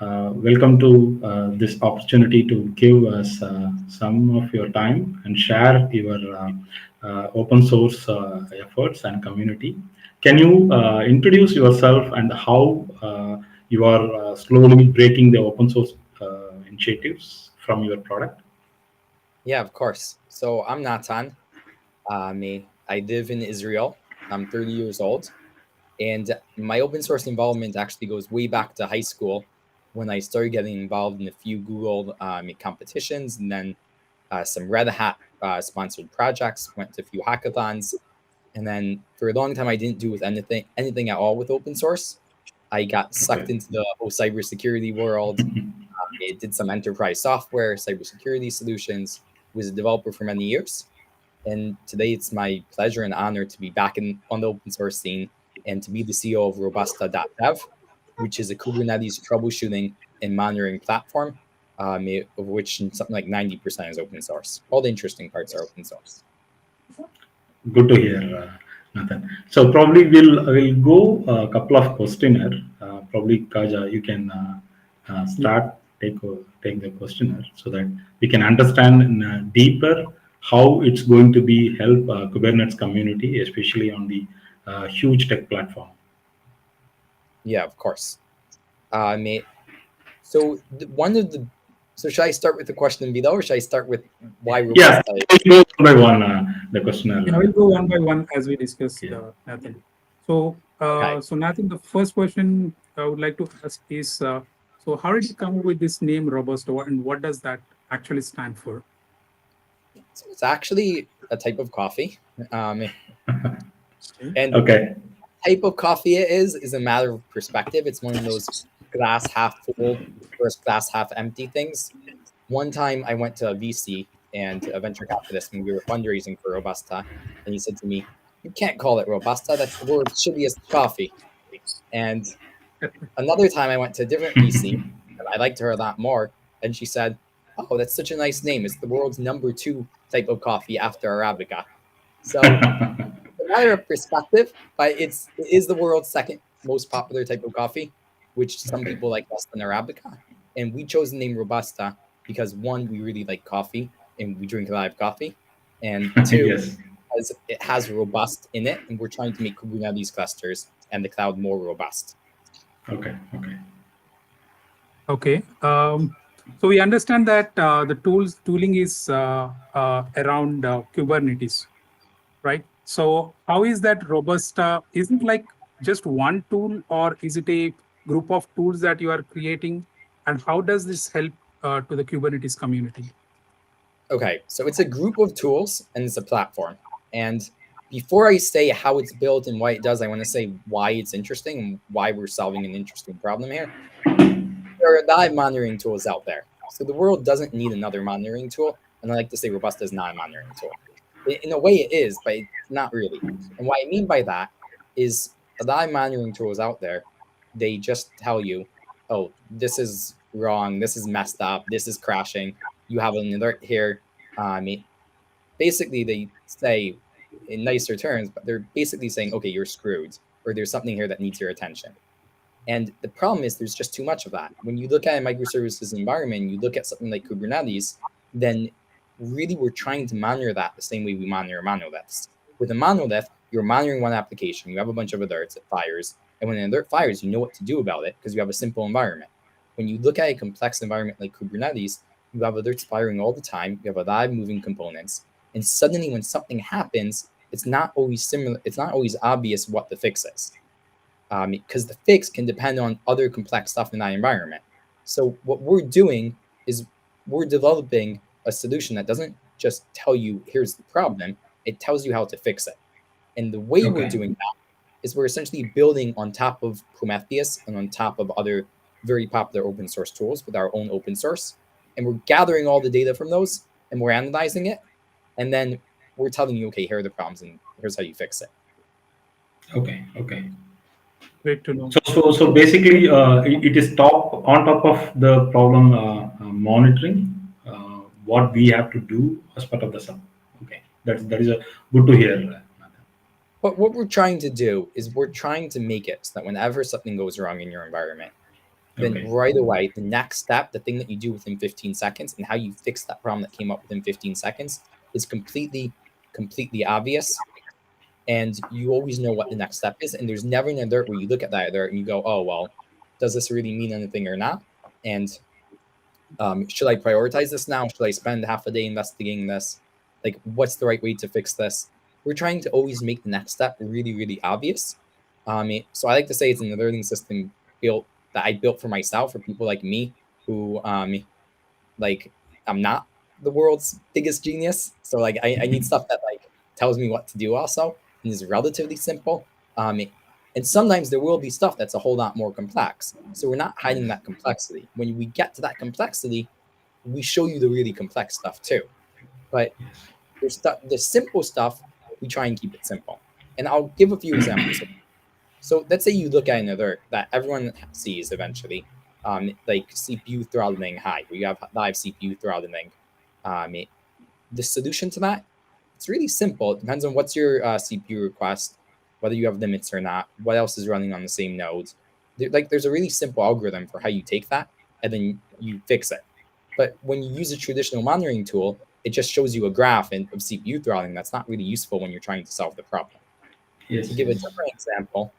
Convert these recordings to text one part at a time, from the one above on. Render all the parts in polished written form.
Welcome to this opportunity to give us some of your time and share your open source efforts and community. Can you introduce yourself and how you are slowly breaking the open source initiatives from your product? Yeah, of course. So I'm Natan. I live in Israel. I'm 30 years old. And my open source involvement actually goes way back to high school when I started getting involved in a few Google competitions and then some Red Hat sponsored projects, went to a few hackathons. And then for a long time, I didn't do with anything at all with open source. I got sucked Okay. into the whole cybersecurity world. I did some enterprise software, cybersecurity solutions, was a developer for many years. And today it's my pleasure and honor to be back on the open source scene and to be the CEO of Robusta.dev, which is a Kubernetes troubleshooting and monitoring platform, of which something like 90% is open source. All the interesting parts are open source. Good to hear, Nathan. So probably we'll go a couple of questionnaire. Probably Kaja, you can start take the questionnaire so that we can understand in, deeper how it's going to be help Kubernetes community, especially on the huge tech platform. Yeah, of course. May so one of the so should I start with the question below, or should I start with why Yeah, Robusta? we'll go one by one the questionnaire. Yeah, we'll go one by one as we discussed, Yeah. Nathan. So, Okay. Nathan, the first question I would like to ask is, so how did you come up with this name Robusta, and what does that actually stand for? So it's actually a type of coffee. And Okay. type of coffee it is a matter of perspective. It's one of those glass half full versus glass half empty things. One time I went to a VC and a venture capitalist when we were fundraising for Robusta, and he said to me, "You can't call it Robusta. That's the world's shittiest coffee." And another time I went to a different VC, and I liked her a lot more, and she said, "Oh, that's such a nice name. It's the world's #2 type of coffee after Arabica." So a matter of perspective, but it is the world's second most popular type of coffee, which some Okay. people like less than Arabica. And we chose the name Robusta because one, we really like coffee and we drink a lot of coffee, and two, Yes. because it has robust in it, and we're trying to make Kubernetes clusters and the cloud more robust. Okay. Okay. Okay. So we understand that the tooling is around Kubernetes, right? So how is that Robusta? Is it like just one tool, or is it a group of tools that you are creating? And how does this help to the Kubernetes community? Okay, so it's a group of tools and it's a platform. And before I say how it's built and why it does, I want to say why it's interesting and why we're solving an interesting problem here. There are live monitoring tools out there. So the world doesn't need another monitoring tool. And I like to say Robusta is not a monitoring tool. In a way it is, but it's not really. And what I mean by that is a lot of monitoring tools out there, they just tell you, oh, this is wrong, this is messed up, this is crashing, you have an alert here. Basically, they say in nicer terms, but they're basically saying, okay, you're screwed, or there's something here that needs your attention. And the problem is there's just too much of that. When you look at a microservices environment, you look at something like Kubernetes, then really we're trying to monitor that the same way we monitor monoliths. With a monolith, you're monitoring one application, you have a bunch of alerts, it fires, and when an alert fires, you know what to do about it because you have a simple environment. When you look at a complex environment like Kubernetes, you have alerts firing all the time, you have a lot of moving components, and suddenly when something happens, it's not always similar, it's not always obvious what the fix is. Because the fix can depend on other complex stuff in that environment. So what we're doing is we're developing a solution that doesn't just tell you here's the problem, it tells you how to fix it. And the way we're Okay. doing that is we're essentially building on top of Prometheus and on top of other very popular open source tools with our own open source. And we're gathering all the data from those and we're analyzing it. And then we're telling you, okay, here are the problems and here's how you fix it. Okay. Okay. Great to know. So basically, it is on top of the problem monitoring. What we have to do as part of the sub. Okay, that is a good to hear. Nathan. But what we're trying to do is we're trying to make it so that whenever something goes wrong in your environment, then Okay. right away, the next step, the thing that you do within 15 seconds and how you fix that problem that came up within 15 seconds is completely obvious. And you always know what the next step is. And there's never an alert where you look at that alert and you go, oh, well, does this really mean anything or not? And should I prioritize this now? Should I spend half a day investigating this? Like, what's the right way to fix this? We're trying to always make the next step really, really obvious. So I like to say it's an alerting system that I built for myself, for people like me who like I'm not the world's biggest genius. So like I need stuff that like tells me what to do also and is relatively simple. And sometimes there will be stuff that's a whole lot more complex. So we're not hiding that complexity. When we get to that complexity, we show you the really complex stuff too. But the simple stuff, we try and keep it simple. And I'll give a few examples. So let's say you look at an alert that everyone sees eventually, like CPU throttling high, where you have live CPU throttling. The solution to that, it's really simple. It depends on what's your CPU request, whether you have limits or not, what else is running on the same nodes. There's a really simple algorithm for how you take that and then you fix it. But when you use a traditional monitoring tool, it just shows you a graph of CPU throttling. That's not really useful when you're trying to solve the problem. Yes. To give a different example,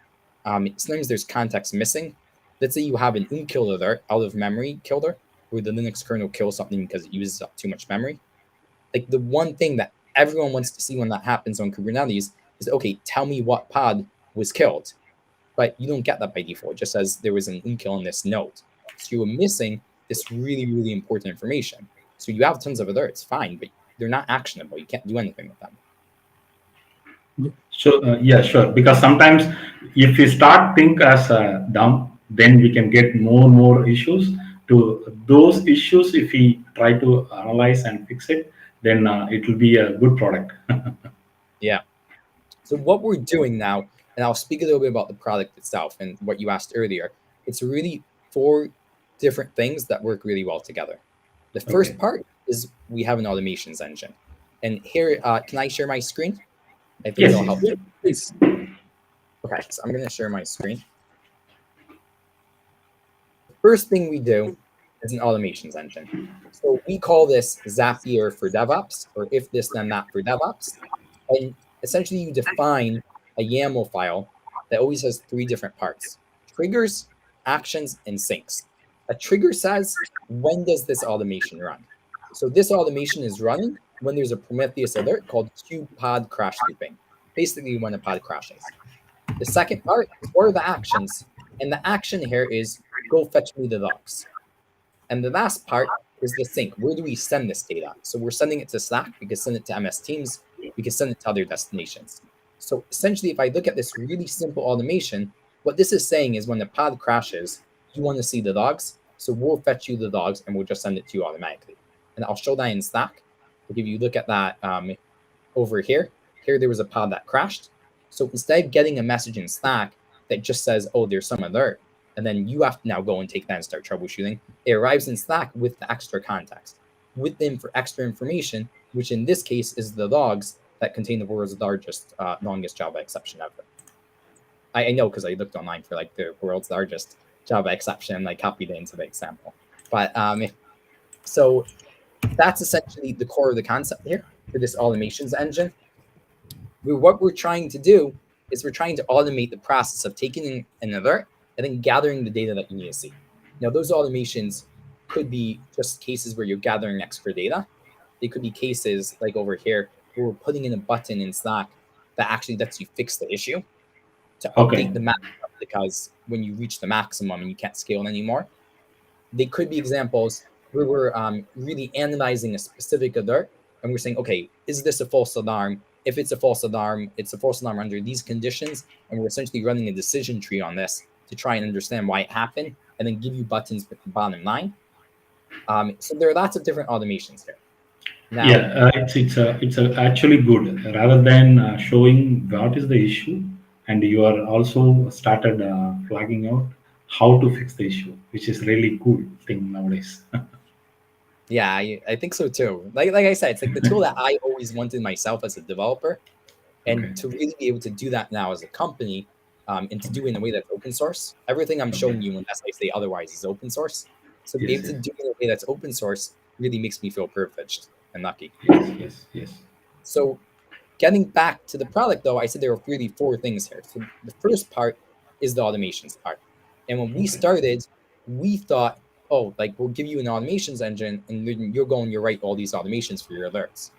sometimes there's context missing. Let's say you have an unkilled alert, out of memory killer, where the Linux kernel kills something because it uses up too much memory. Like the one thing that everyone wants to see when that happens on Kubernetes is, okay, tell me what pod was killed. But you don't get that by default. It just says there was an unkill in this node. So you were missing this really, really important information. So you have tons of alerts, fine, but they're not actionable. You can't do anything with them. So yeah, sure. Because sometimes if we start think as dumb, then we can get more and more issues. To those issues, if we try to analyze and fix it, then it will be a good product. Yeah. So what we're doing now, and I'll speak a little bit about the product itself and what you asked earlier. It's really 4 different things that work really well together. The first part is we have an automations engine. And here, can I share my screen? I think Yes, it'll help. Yeah, please. Okay, so I'm going to share my screen. The first thing we do is an automations engine. So we call this Zapier for DevOps, or if this then that for DevOps. And essentially you define a YAML file that always has 3 different parts: triggers, actions, and syncs. A trigger says, when does this automation run? So this automation is running when there's a Prometheus alert called pod crash looping, basically when a pod crashes. The second part is what are the actions? And the action here is go fetch me the logs. And the last part is the sync. Where do we send this data? So we're sending it to Slack. We can send it to MS Teams. We can send it to other destinations. So essentially, if I look at this really simple automation, what this is saying is when the pod crashes, you want to see the logs. So we'll fetch you the logs and we'll just send it to you automatically. And I'll show that in Slack. If you look at that over here, there was a pod that crashed. So instead of getting a message in Slack that just says, oh, there's some alert, and then you have to now go and take that and start troubleshooting, it arrives in Slack with the extra context, with them for extra information, which in this case is the logs that contain the world's longest Java exception ever. I know because I looked online for like the world's largest Java exception and I copied it into the example. But so that's essentially the core of the concept here for this automations engine. What we're trying to do is we're trying to automate the process of taking an alert and then gathering the data that you need to see. Now, those automations could be just cases where you're gathering extra data. They could be cases like over here where we're putting in a button in Slack that actually lets you fix the issue to update the map, because when you reach the maximum and you can't scale anymore. They could be examples where we're really analyzing a specific alert and we're saying, okay, is this a false alarm? If it's a false alarm, it's a false alarm under these conditions. And we're essentially running a decision tree on this to try and understand why it happened and then give you buttons with the bottom line. So there are lots of different automations here. Now, yeah, it's actually good rather than showing what is the issue, and you are also started flagging out how to fix the issue, which is really cool thing nowadays. yeah, I think so too. Like I said, it's like the tool that I always wanted myself as a developer. And Okay. to really be able to do that now as a company and to do it in a way that's open source. Everything I'm showing you, unless I say otherwise, is open source. So to be able to do it in a way that's open source really makes me feel privileged and lucky. Yes. So getting back to the product, though, I said there are really 4 things here. So the first part is the automations part. And when we started, we thought, oh, like we'll give you an automations engine and then you're going to write all these automations for your alerts.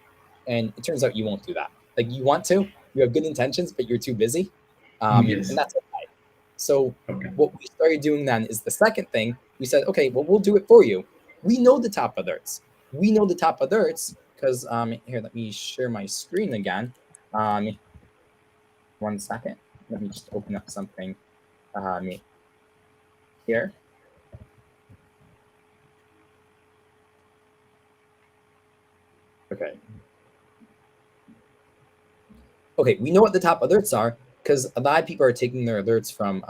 And it turns out you won't do that. Like you want to, you have good intentions, but you're too busy. Yes. And that's okay. So Okay. what we started doing then is the second thing. We said, okay, well, we'll do it for you. We know the top alerts. We know the top alerts because here, let me share my screen again. 1 second. Let me just open up something here. Okay. Okay, we know what the top alerts are because a lot of people are taking their alerts from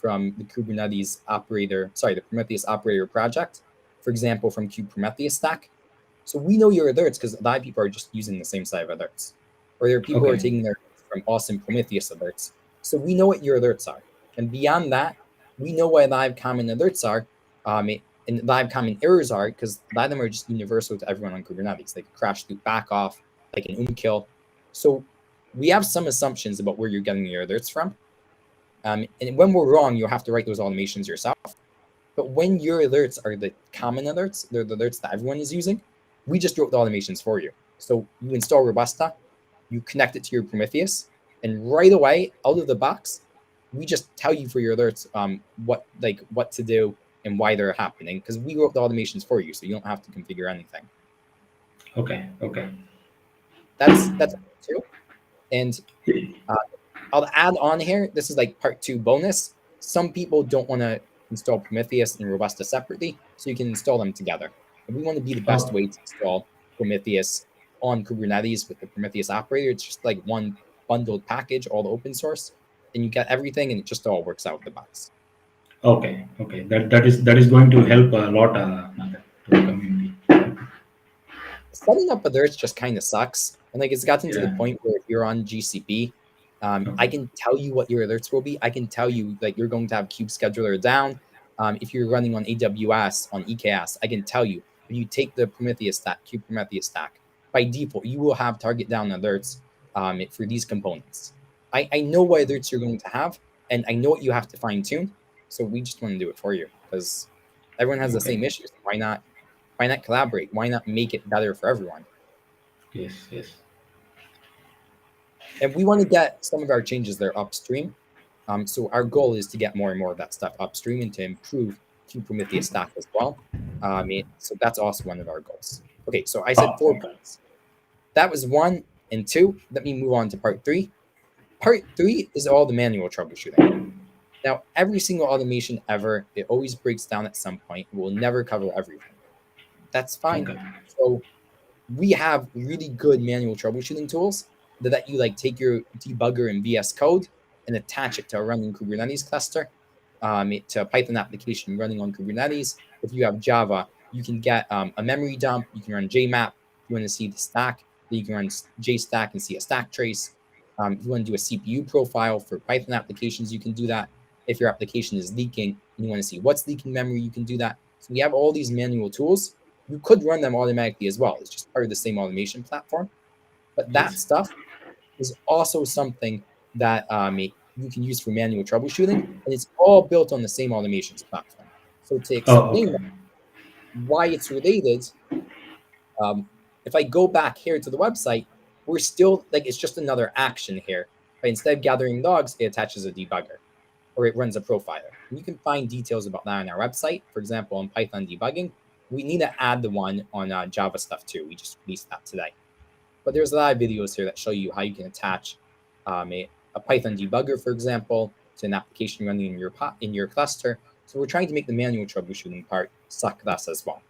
the Kubernetes operator, sorry, the Prometheus Operator project, for example, from Prometheus stack. So we know your alerts because a lot of people are just using the same set of alerts. Or there are people who are taking their alerts from awesome Prometheus alerts. So we know what your alerts are. And beyond that, we know what live common alerts are and live common errors are because a lot of them are just universal to everyone on Kubernetes, like crash loop back off, like an kill. So we have some assumptions about where you're getting your alerts from. And when we're wrong, you'll have to write those automations yourself. But when your alerts are the common alerts, they're the alerts that everyone is using, we just wrote the automations for you. So you install Robusta, you connect it to your Prometheus, and right away, out of the box, we just tell you for your alerts what to do and why they're happening, because we wrote the automations for you, so you don't have to configure anything. Okay. That's two. And I'll add on here, this is like part 2 bonus. Some people don't want to install Prometheus and Robusta separately, so you can install them together. And we want to be the best way to install Prometheus on Kubernetes with the Prometheus operator. It's just like one bundled package, all the open source, and you get everything, and it just all works out of the box. Okay. That is going to help a lot, Nathan, to the community. Setting up alerts just kind of sucks, and like it's gotten to the point where if you're on GCP, I can tell you what your alerts will be. I can tell you like you're going to have kube scheduler down. If you're running on AWS on EKS, I can tell you. If you take the Prometheus stack, kube Prometheus stack, by default you will have target down alerts for these components. I know what alerts you're going to have, and I know what you have to fine tune. So we just want to do it for you because everyone has the same issues. Why not collaborate? Why not make it better for everyone? Yes. And we want to get some of our changes there upstream. So our goal is to get more and more of that stuff upstream and to improve Prometheus stack as well. So that's also one of our goals. Okay, so I said 4 points. That was 1 and 2. Let me move on to part 3. Part 3 is all the manual troubleshooting. Now, every single automation ever, it always breaks down at some point. It will never cover everything. That's fine. So we have really good manual troubleshooting tools that let you like take your debugger in VS Code and attach it to a running Kubernetes cluster, to a Python application running on Kubernetes. If you have Java, you can get a memory dump. You can run JMap. If you want to see the stack, then you can run JStack and see a stack trace. If you want to do a CPU profile for Python applications, you can do that. If your application is leaking and you want to see what's leaking memory, you can do that. So we have all these manual tools. You could run them automatically as well. It's just part of the same automation platform. But that stuff is also something that you can use for manual troubleshooting, and it's all built on the same automations platform. So to explain why it's related, if I go back here to the website, we're still like it's just another action here. But instead of gathering logs, it attaches a debugger, or it runs a profiler. And you can find details about that on our website. For example, on Python debugging, we need to add the one on Java stuff too. We just released that today. But there's a lot of videos here that show you how you can attach a Python debugger, for example, to an application running in your cluster. So we're trying to make the manual troubleshooting part suck less as well.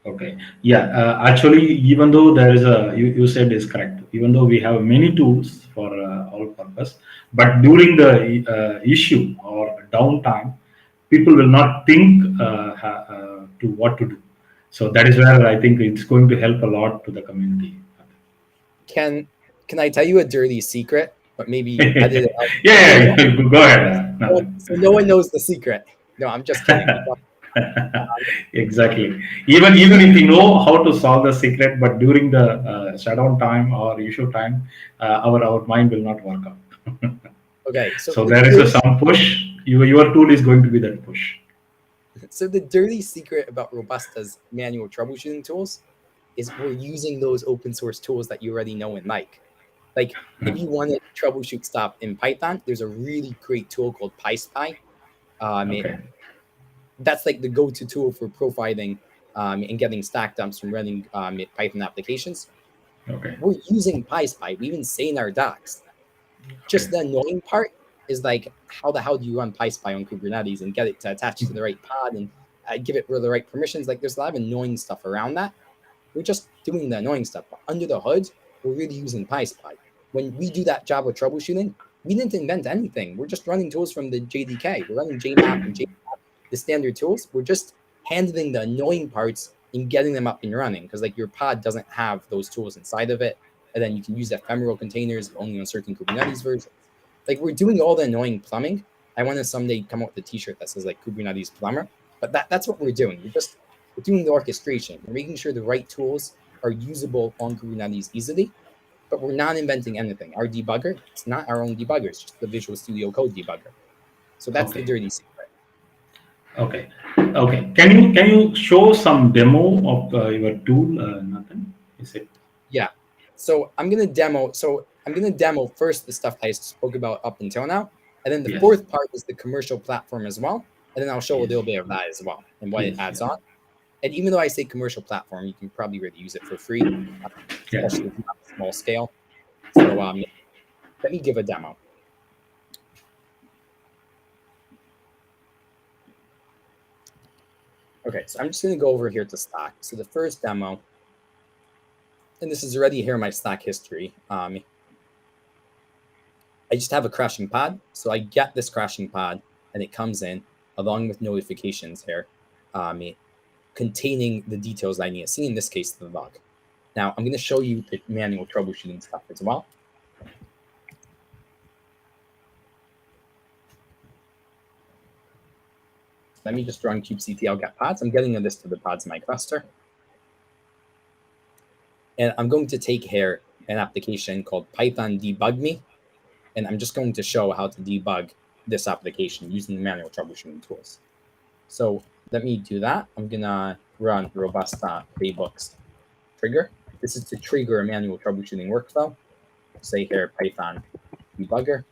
Okay. Yeah. Actually, even though there is you said is correct. Even though we have many tools for all purpose, but during the issue or downtime, people will not think to what to do. So that is where I think it's going to help a lot to the community. Can I tell you a dirty secret? but maybe edit it out. Yeah, go ahead. Nathan. So no one knows the secret. No, I'm just kidding. Exactly. Even if you know how to solve the secret, but during the shutdown time or issue time, our mind will not work out. Okay, so So there is some push. Your tool is going to be that push. so the dirty secret about Robusta's manual troubleshooting tools is we're using those open source tools that you already know and like. Like if you want to troubleshoot stuff in Python, there's a really great tool called PySpy. Okay. That's like the go-to tool for profiling and getting stack dumps from running Python applications. Okay. We're using PySpy. We even say in our docs. Just the annoying part is like, how the hell do you run PySpy on Kubernetes and get it to attach to the right pod and give it the right permissions? Like, there's a lot of annoying stuff around that. We're just doing the annoying stuff. But under the hood, we're really using PySpy. When we do that job of troubleshooting, we didn't invent anything. We're just running tools from the JDK. We're running JMap and JMap, the standard tools. We're just handling the annoying parts and getting them up and running because like your pod doesn't have those tools inside of it. And then you can use ephemeral containers only on certain Kubernetes versions. Like we're doing all the annoying plumbing. I want to someday come up with a t-shirt that says like Kubernetes plumber, but that's what we're doing. We're doing the orchestration. We're making sure the right tools are usable on Kubernetes easily, but we're not inventing anything. Our debugger, it's not our own debugger. It's just the Visual Studio Code debugger. So that's the Okay. dirty secret. Okay. Okay. Can you show some demo of your tool, Nathan? Is it? Yeah. So I'm gonna demo. First the stuff I spoke about up until now, and then the Yes. fourth part is the commercial platform as well, and then I'll show a Yes. little bit of that as well and what it Yes. adds Yes. on. And even though I say commercial platform, you can probably really use it for free, Yeah. especially if you have a small scale. So let me give a demo. Okay, so I'm just gonna go over here to Slack. So the first demo, and this is already here in my Slack history. I just have a crashing pod. So I get this crashing pod and it comes in along with notifications here, containing the details I need to see, in this case, the log. Now I'm going to show you the manual troubleshooting stuff as well. Let me just run kubectl get pods. I'm getting a list of the pods in my cluster. And I'm going to take here an application called Python debug me. And I'm just going to show how to debug this application using the manual troubleshooting tools. So let me do that. I'm going to run Robusta playbooks trigger. This is to trigger a manual troubleshooting workflow. Say here Python debugger,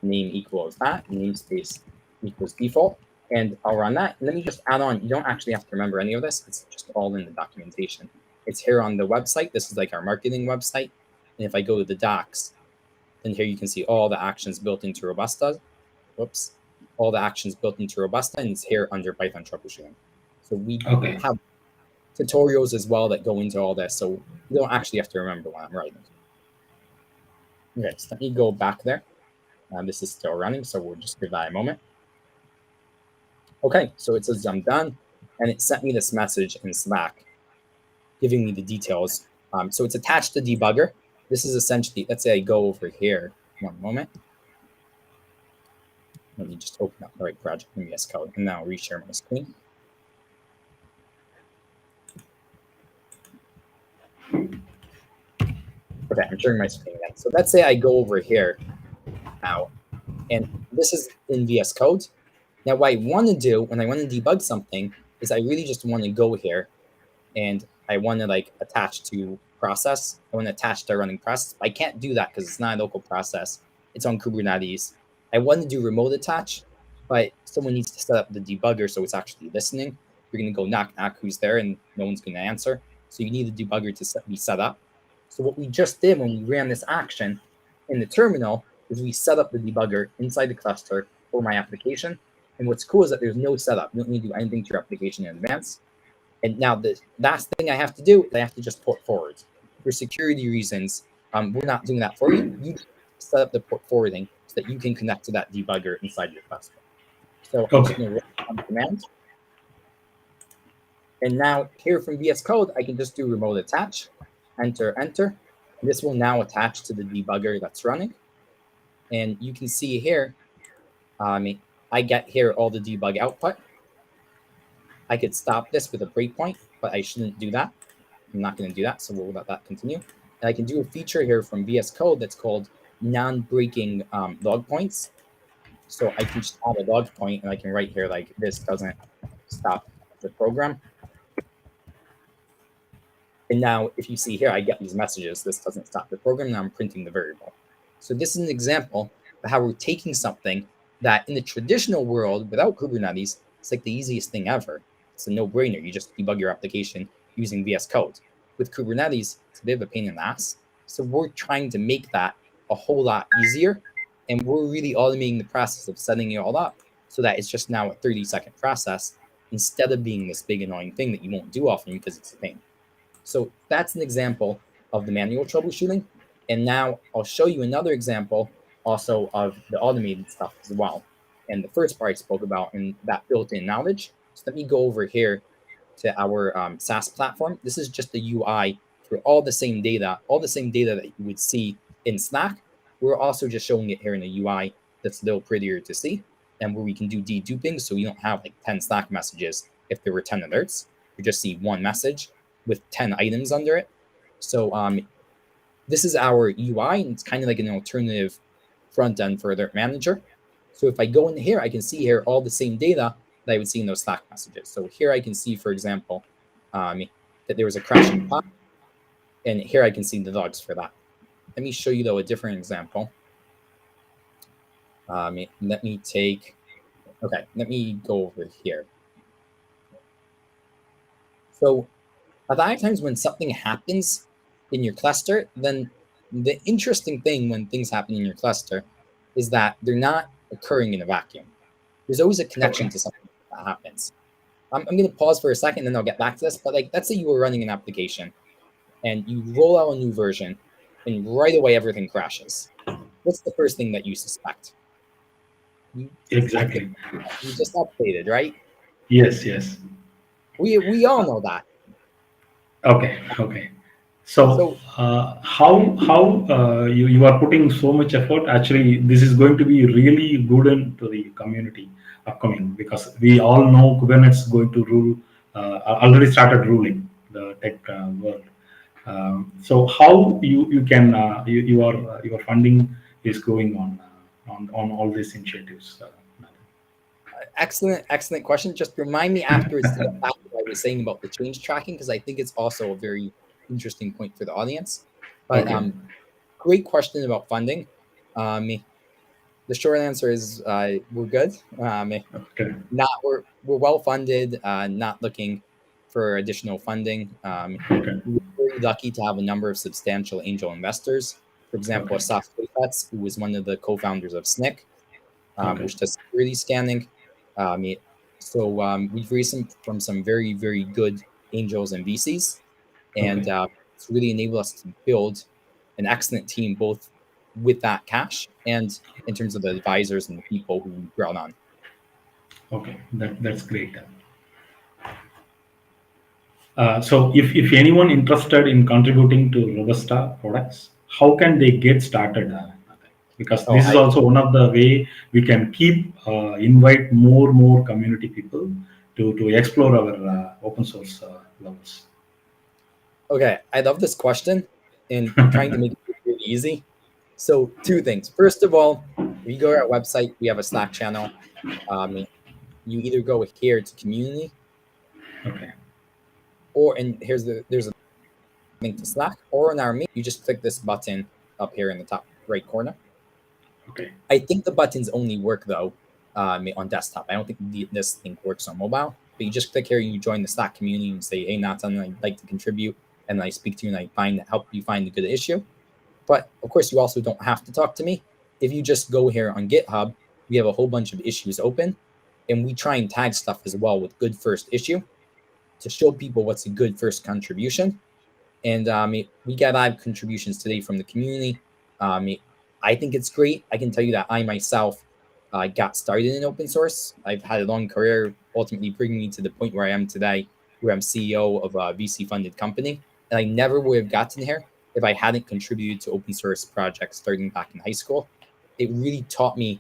name equals that, namespace equals default. And I'll run that. And let me just add on, you don't actually have to remember any of this. It's just all in the documentation. It's here on the website. This is like our marketing website. And if I go to the docs, then here you can see all the actions built into Robusta. Whoops. All the actions built into Robusta, and it's here under Python troubleshooting. So we have tutorials as well that go into all this. So you don't actually have to remember what I'm writing. Okay, so let me go back there. This is still running, so we'll just give that a moment. Okay, so it says I'm done, and it sent me this message in Slack giving me the details. So it's attached to debugger. This is essentially, let's say I go over here. One moment. Let me just open up the right project in VS Code, and now reshare my screen. Okay, I'm sharing my screen again. So let's say I go over here now, and this is in VS Code. Now, what I want to do when I want to debug something is I really just want to go here, and I want to like attach to process. I want to attach to running process. I can't do that because it's not a local process. It's on Kubernetes. I want to do remote attach, but someone needs to set up the debugger so it's actually listening. You're going to go knock, knock, who's there, and no one's going to answer. So you need the debugger to be set up. So what we just did when we ran this action in the terminal is we set up the debugger inside the cluster for my application. And what's cool is that there's no setup. You don't need to do anything to your application in advance. And now the last thing I have to do is I have to just port forward. For security reasons, we're not doing that for you. You set up the port forwarding so that you can connect to that debugger inside your cluster. So I'm just going to run command. And now here from VS Code, I can just do remote attach, enter, enter. And this will now attach to the debugger that's running. And you can see here, I get here all the debug output. I could stop this with a breakpoint, but I shouldn't do that. I'm not going to do that, so we'll let that continue. And I can do a feature here from VS Code that's called non-breaking log points. So I can just add a log point, and I can write here like this doesn't stop the program. And now if you see here, I get these messages, this doesn't stop the program, now I'm printing the variable. So this is an example of how we're taking something that in the traditional world without Kubernetes, it's like the easiest thing ever. It's a no-brainer. You just debug your application using VS Code. With Kubernetes, it's a bit of a pain in the ass. So we're trying to make that a whole lot easier. And we're really automating the process of setting it all up so that it's just now a 30-second process instead of being this big annoying thing that you won't do often because it's a pain. So that's an example of the manual troubleshooting. And now I'll show you another example also of the automated stuff as well. And the first part I spoke about in that built-in knowledge. So let me go over here to our SaaS platform. This is just the UI for all the same data that you would see in Slack. We're also just showing it here in a UI that's a little prettier to see, and where we can do deduping, so you don't have like 10 Slack messages if there were 10 alerts. You just see one message with 10 items under it. So this is our UI, and it's kind of like an alternative front end for Alert Manager. So if I go in here, I can see here all the same data that I would see in those Slack messages. So here I can see, for example, that there was a crashing pod, and here I can see the logs for that. Let me show you, though, a different example. Let me go over here. So a lot of times when something happens in your cluster, then the interesting thing when things happen in your cluster is that they're not occurring in a vacuum. There's always a connection to something that happens. I'm going to pause for a second, and then I'll get back to this. But like, let's say you were running an application, and you roll out a new version, and right away everything crashes. What's the first thing that you suspect? Exactly. You just updated, right? Yes. We all know that. Okay. So how you are putting so much effort? Actually, this is going to be really good into the community upcoming, because we all know Kubernetes is going to rule. Already started ruling the tech world. So how you can your funding is going on all these initiatives? Excellent question. Just remind me afterwards to get back to what I was saying about the change tracking, because I think it's also a very interesting point for the audience. But Okay. Great question about funding. The short answer is we're good. Okay. We're well funded. Not looking for additional funding. Okay. We're very lucky to have a number of substantial angel investors. For example, Okay. Asaf Bets, who was one of the co-founders of SNCC, Okay. which does security scanning. We've raised from some very, very good angels and VCs, and Okay. it's really enabled us to build an excellent team, both with that cash and in terms of the advisors and the people who we brought on. Okay. That's great. So if anyone interested in contributing to Robusta products, how can they get started? Because this is also one of the way we can keep invite more community people to explore our open source levels. Okay, I love this question, and you're trying to make it really easy. So two things. First of all, if you go to our website, we have a Slack channel. You either go here to community, Okay. and there's a link to Slack, or on our main, you just click this button up here in the top right corner. Okay. I think the buttons only work though on desktop. I don't think this thing works on mobile. But you just click here, you join the Slack community, and say, "Hey, Nathan, I'd like to contribute," and I speak to you, and I help you find a good issue. But of course, you also don't have to talk to me. If you just go here on GitHub, we have a whole bunch of issues open, and we try and tag stuff as well with good first issue to show people what's a good first contribution. And we got live contributions today from the community. I think it's great. I can tell you that I myself got started in open source. I've had a long career, ultimately bringing me to the point where I am today, where I'm CEO of a VC-funded company. And I never would have gotten here if I hadn't contributed to open source projects starting back in high school. it really taught me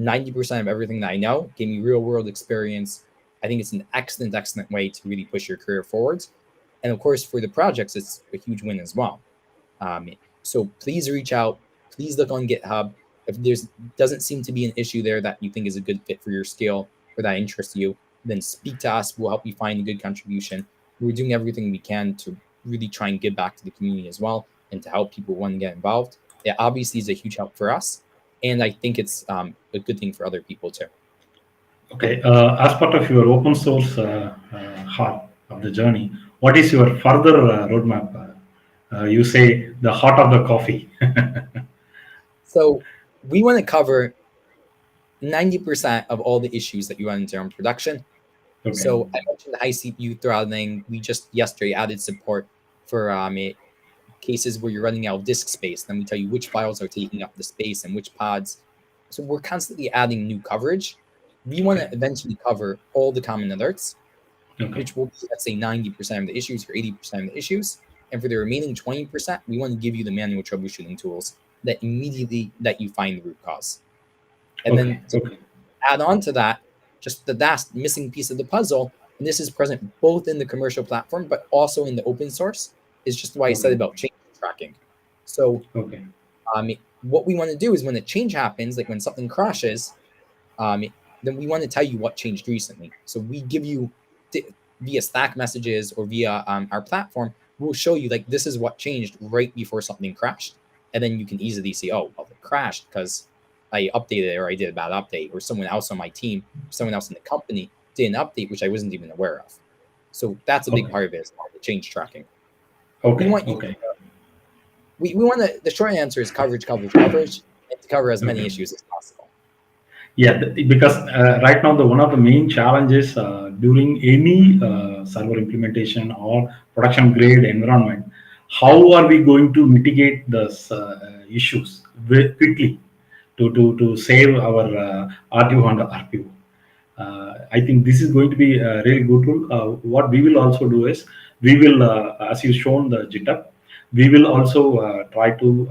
90% of everything that I know, gave me real world experience. I think it's an excellent, excellent way to really push your career forwards. And of course, for the projects, it's a huge win as well. So please reach out. Please look on GitHub. If there's doesn't seem to be an issue there that you think is a good fit for your skill or that interests you, then speak to us. We'll help you find a good contribution. We're doing everything we can to really try and give back to the community as well and to help people want to get involved. It obviously is a huge help for us. And I think it's a good thing for other people too. Okay, as part of your open source heart of the journey, what is your further roadmap? You say the heart of the coffee. So we want to cover 90% of all the issues that you run into in production. Okay. So I mentioned the high CPU throttling. We just yesterday added support for cases where you're running out of disk space. Then we tell you which files are taking up the space and which pods. So we're constantly adding new coverage. We want to eventually cover all the common alerts, which will be, let's say, 90% of the issues or 80% of the issues. And for the remaining 20%, we want to give you the manual troubleshooting tools that immediately let you find the root cause. And then to add on to that, just the last missing piece of the puzzle, and this is present both in the commercial platform, but also in the open source, is just what I said about change tracking. So what we want to do is when a change happens, like when something crashes, then we want to tell you what changed recently. So we give you via Slack messages or via our platform, we'll show you like this is what changed right before something crashed. And then you can easily see, oh, well, it crashed because I updated it or I did a bad update or someone else on my team, someone else in the company did an update, which I wasn't even aware of. So that's a big part of it, is the change tracking. Okay. We want we want to, the short answer is coverage, and to cover as many issues as possible. Yeah, because right now one of the main challenges during any server implementation or production grade environment, how are we going to mitigate those issues very quickly to save our RTO and RPO? I think this is going to be a really good tool. What we will also do is we will, as you shown the GitHub, we will also try to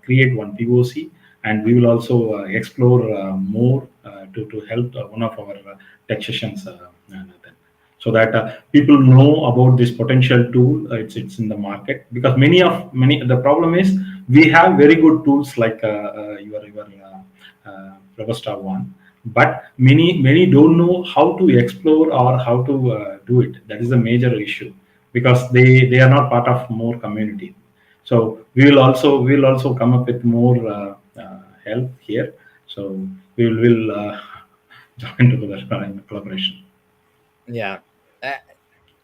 create one POC, and we will also explore more to help one of our tech sessions, so that people know about this potential tool. It's in the market, because many the problem is we have very good tools like your Robusta one, but many don't know how to explore or how to do it. That is a major issue, because they are not part of more community. So we'll also come up with more help here. So we'll join together in collaboration. Yeah,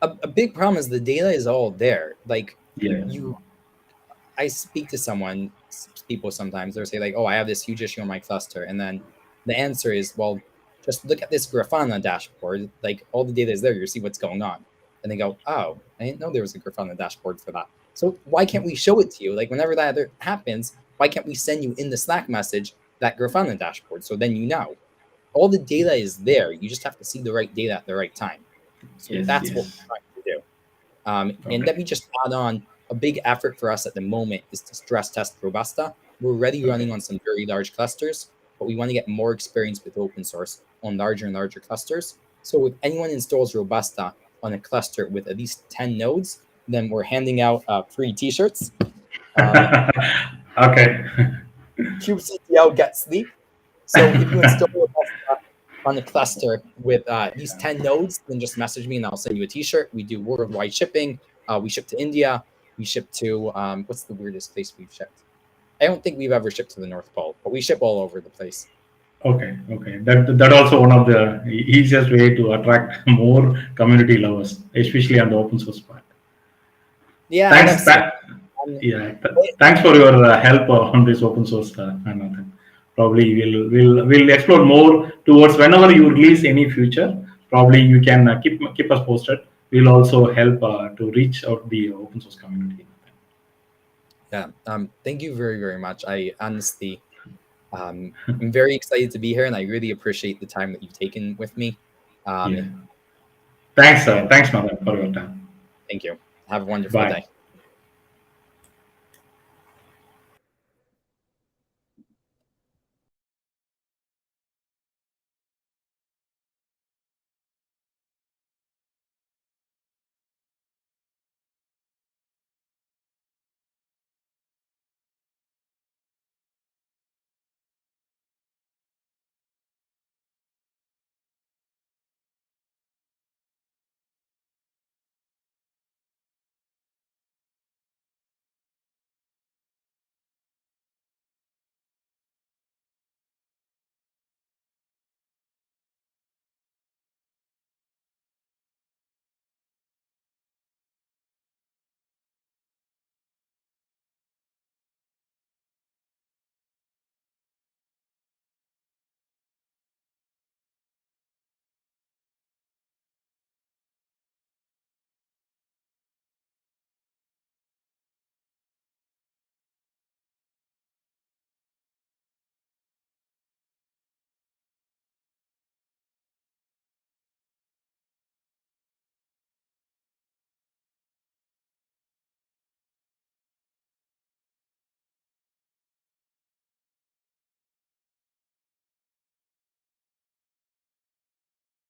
a big problem is the data is all there. Like I speak to people sometimes, they'll say like, oh, I have this huge issue on my cluster. And then the answer is, well, just look at this Grafana dashboard. Like all the data is there. You see what's going on. And they go, oh, I didn't know there was a Grafana dashboard for that. So why can't we show it to you? Like whenever that happens, why can't we send you in the Slack message that Grafana dashboard? So then you know. All the data is there. You just have to see the right data at the right time. So that's what we're trying to do. And let me just add on, a big effort for us at the moment is to stress test Robusta. We're already running on some very large clusters, but we want to get more experience with open source on larger and larger clusters. So if anyone installs Robusta on a cluster with at least 10 nodes, then we're handing out free t-shirts. Okay. kubectl get sleep. So if you install Robusta on a cluster with at least 10 nodes, then just message me and I'll send you a t-shirt. We do worldwide shipping. We ship to India. We ship to, what's the weirdest place we've shipped? I don't think we've ever shipped to the North Pole, but we ship all over the place. Okay. That also one of the easiest way to attract more community lovers, especially on the open source part. Yeah. Thanks for your help on this open source, Nathan. Probably we'll explore more towards whenever you release any future. Probably you can keep us posted. We'll also help to reach out the open source community. Yeah. Thank you very, very much. I honestly, I'm very excited to be here, and I really appreciate the time that you've taken with me. Thanks, Nathan, for your time. Thank you. Have a wonderful day.